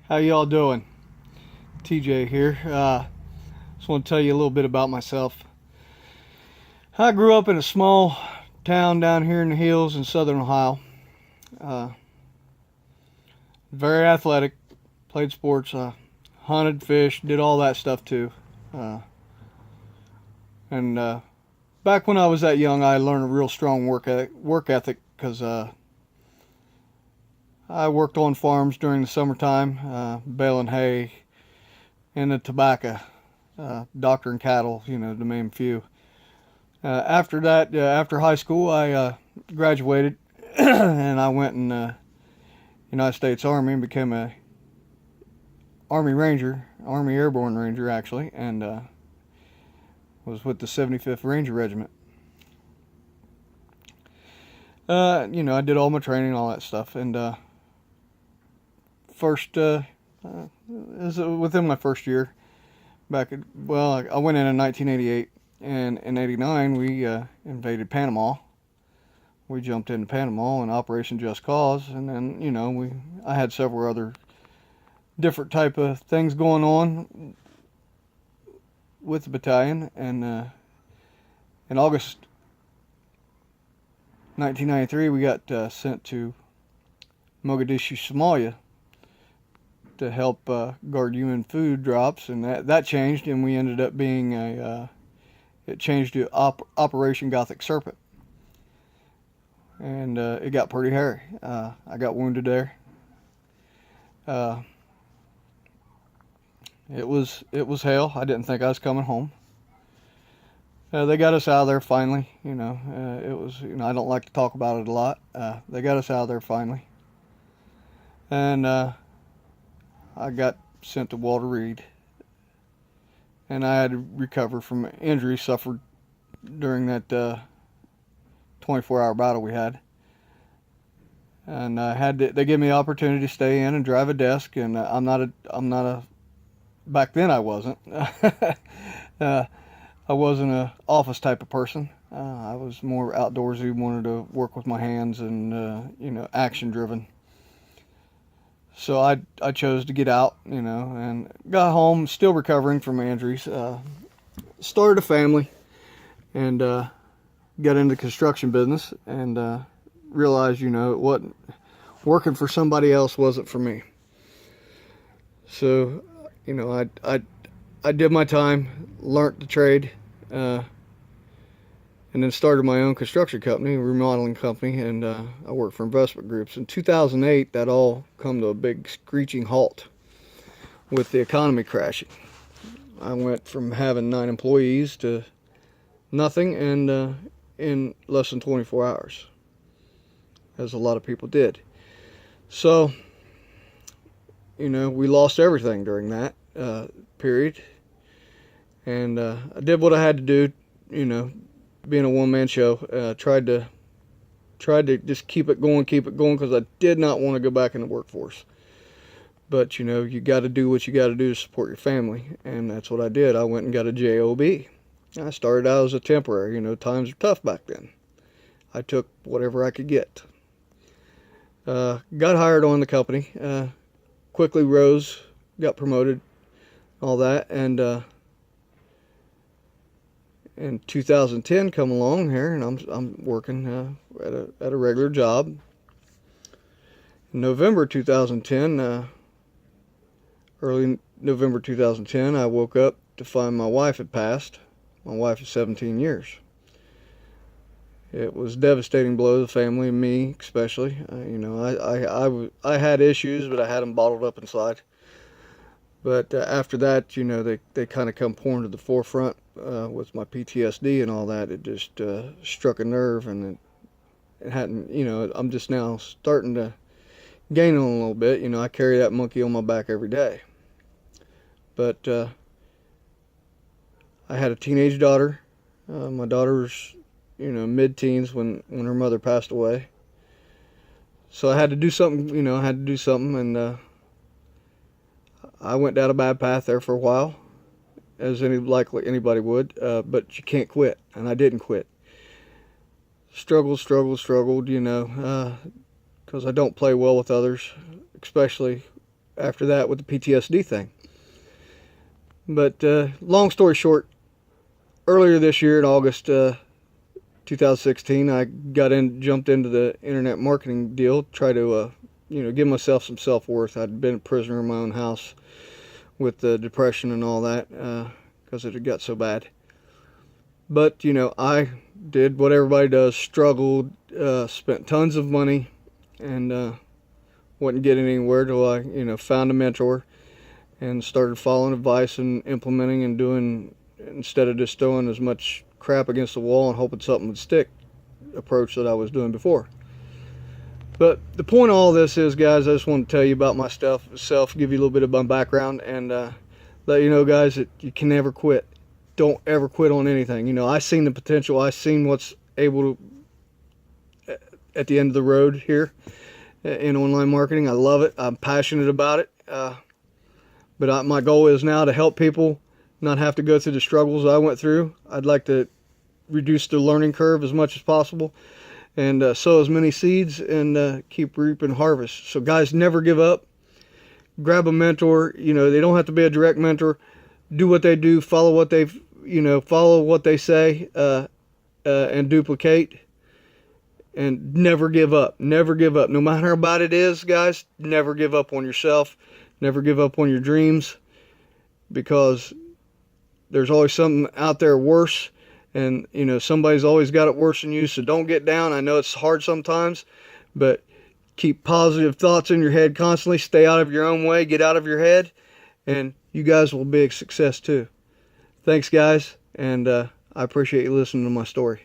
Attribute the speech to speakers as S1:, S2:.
S1: How y'all doing? TJ here. Just want to tell you a little bit about myself. I grew up in a small town down here in the hills in southern Ohio. Uh, Very athletic, played sports, hunted, fished, did all that stuff too. Uh, and Back when I was that young, I learned a real strong work ethic because I worked on farms during the summertime, baling hay and the tobacco, doctoring cattle, to name a few. After that, after high school, I graduated and I went in United States Army and became a Army Ranger, Army Airborne Ranger actually, and was with the 75th Ranger Regiment. I did all my training, all that stuff, and first, it was within my first year. I went in 1988, and in '89 we invaded Panama. We jumped into Panama in Operation Just Cause, and then I had several other different type of things going on with the battalion, and in August 1993 we got sent to Mogadishu, Somalia, to help guard UN food drops, and that changed, and we ended up being it changed to Operation Gothic Serpent, and it got pretty hairy. I got wounded there. Uh, it was hell. I didn't think I was coming home. They got us out of there finally. It was I don't like to talk about it a lot. They got us out of there finally, and I got sent to Walter Reed, and I had to recover from injuries suffered during that 24-hour battle we had. And they gave me the opportunity to stay in and drive a desk, and back then I wasn't. I wasn't a office type of person. I was more outdoorsy, wanted to work with my hands and action driven. So I chose to get out, and got home, still recovering from my injuries. Started a family, and got into the construction business, and realized, it wasn't working for somebody else wasn't for me. So, I did my time, learned the trade, and then started my own construction company, remodeling company, and I worked for investment groups. In 2008, that all come to a big screeching halt with the economy crashing. I went from having 9 employees to nothing, and in less than 24 hours, as a lot of people did. So, we lost everything during that period, and I did what I had to do, being a one-man show. Tried to just keep it going, because I did not want to go back in the workforce. But you got to do what you got to do to support your family, and that's what I did. I went and got a job. I started out as a temporary. Times were tough back then. I took whatever I could get. Got hired on the company. Quickly rose, got promoted, all that, and in 2010 come along here, and I'm working at a regular job. In November 2010, early November 2010, I woke up to find my wife had passed. My wife is 17 years. It was a devastating blow to the family and me especially. I had issues, but I had them bottled up inside. But after that, they kind of come pouring to the forefront with my PTSD and all that. It just struck a nerve, and it hadn't, I'm just now starting to gain on a little bit. I carry that monkey on my back every day. But I had a teenage daughter. My daughter was, mid-teens when her mother passed away. So I had to do something, and I went down a bad path there for a while, as likely anybody would, but you can't quit, and I didn't quit. Struggled, because I don't play well with others, especially after that with the PTSD thing. But long story short, earlier this year in August 2016, I jumped into the internet marketing deal, try to give myself some self-worth. I'd been a prisoner in my own house with the depression and all that because it had got so bad. But I did what everybody does, struggled, spent tons of money, and wasn't getting anywhere till I found a mentor and started following advice and implementing and doing, instead of just throwing as much crap against the wall and hoping something would stick, approach that I was doing before. But the point of all this is, guys, I just want to tell you about myself, give you a little bit of my background, and let you know, guys, that you can never quit. Don't ever quit on anything. I seen the potential. I seen what's able to at the end of the road here in online marketing. I love it. I'm passionate about it. But my goal is now to help people not have to go through the struggles I went through. I'd like to reduce the learning curve as much as possible, and sow as many seeds and keep reaping harvest. So guys, never give up. Grab a mentor. They don't have to be a direct mentor. Do what they do. Follow what they say, and duplicate. And never give up. Never give up. No matter how bad it is, guys, never give up on yourself. Never give up on your dreams, because there's always something out there worse, and somebody's always got it worse than you. So don't get down. I know it's hard sometimes, but keep positive thoughts in your head constantly. Stay out of your own way. Get out of your head, and you guys will be a success too. Thanks, guys, and I appreciate you listening to my story.